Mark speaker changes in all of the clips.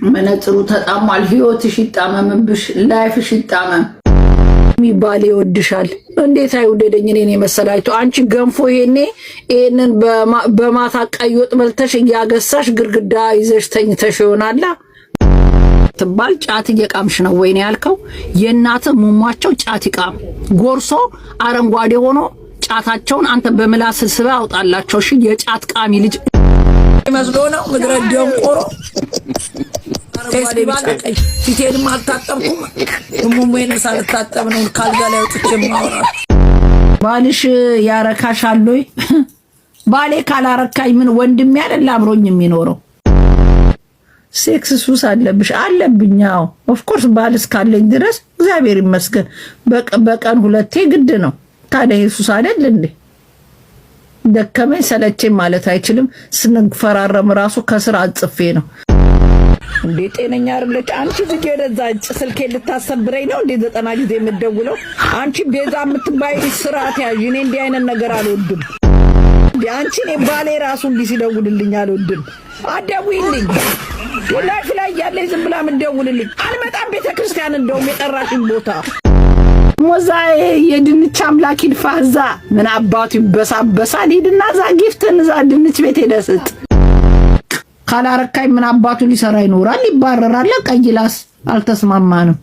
Speaker 1: መነጽሩ ተጣሟል። ህይወትሽ ይጣመምብሽ፣ ላይፍሽ ይጣመም። ሚባል ይወድሻል። እንዴት አይወደደኝ እኔን የመሰላይቶ አንቺ ገንፎ ይሄንን በማታ ቀይ ወጥ በልተሽ እያገሳሽ ግርግዳ ይዘሽ ተኝተሽ ይሆናላ ትባል ጫት እየቃምሽ ነው ወይ ነው ያልከው? የእናተ ሙሟቸው ጫት ይቃም ጎርሶ አረንጓዴ ሆኖ ጫታቸውን አንተ በምላስ ስበ አውጣላቸው። እሺ የጫት ቃሚ ልጅ መስሎ ነው ምድረ ደንቆሮ ፊቴንም አልታጠብኩም ሙሙዬን ሳልታጠብ ነው ካልጋ ላይ ወጥቼ ማውራ። ባልሽ ያረካሻል ወይ? ባሌ ካላረካኝ ምን ወንድም ያለላ አብሮኝ የሚኖረው ሴክስ ሱስ አለብኛው። ኦፍ ኮርስ ባልስ ካለኝ ድረስ እግዚአብሔር ይመስገን በቀን ሁለቴ ግድ ነው። ታዲያ ኢየሱስ አይደል እንዴ? ደከመኝ ሰለቸኝ ማለት አይችልም። ስንፈራረም ራሱ ከስራ አጽፌ ነው እንዴ? ጤነኛ አይደለች አንቺ። ቪዲዮ ለዛጭ ስልኬ ልታሰብረኝ ነው እንዴ 90 ጊዜ የምትደውለው? አንቺ ቤዛ የምትባይ ስርዓት ያዥ። እኔ እንዲህ አይነት ነገር አልወድም። አንቺ እኔ ባሌ ራሱ እንዲህ ሲደውልልኝ አልወድም። አትደውይልኝ። ላይፍ ላይ ያለኝ ዝም ብላ የምትደውልልኝ አልመጣም። ቤተክርስቲያን እንደውም የጠራሽኝ ቦታ ሞዛዬ የድንች አምላክ ይድፋዛ። ምን አባቱ ይበሳበሳል። ሂድና ዛ ጊፍትን ዛ ድንች ቤት ሄደስት ካላረካኝ ምን አባቱ ሊሰራ ይኖራል? ይባረራል። ቀይላስ አልተስማማንም።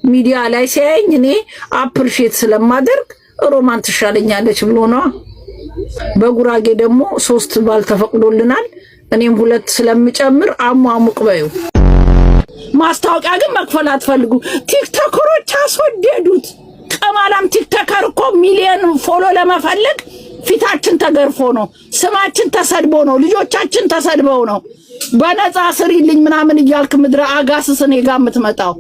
Speaker 1: ሚዲያ ላይ ሲያየኝ እኔ አፕሪሼት ስለማደርግ ሮማን ትሻለኛለች ብሎ ነው። በጉራጌ ደግሞ 3 ባል ተፈቅዶልናል። እኔም 2 ስለምጨምር አሟሙቅ በዩ። ማስታወቂያ ግን መክፈል አትፈልጉ። ቲክቶከሮች አስወደዱት። ቀማላም ቲክቶከር እኮ ሚሊዮን ፎሎ ለመፈለግ ፊታችን ተገርፎ ነው፣ ስማችን ተሰድቦ ነው፣ ልጆቻችን ተሰድበው ነው። በነፃ ስሪልኝ ምናምን እያልክ ምድረ አጋስስ እኔ ጋር የምትመጣው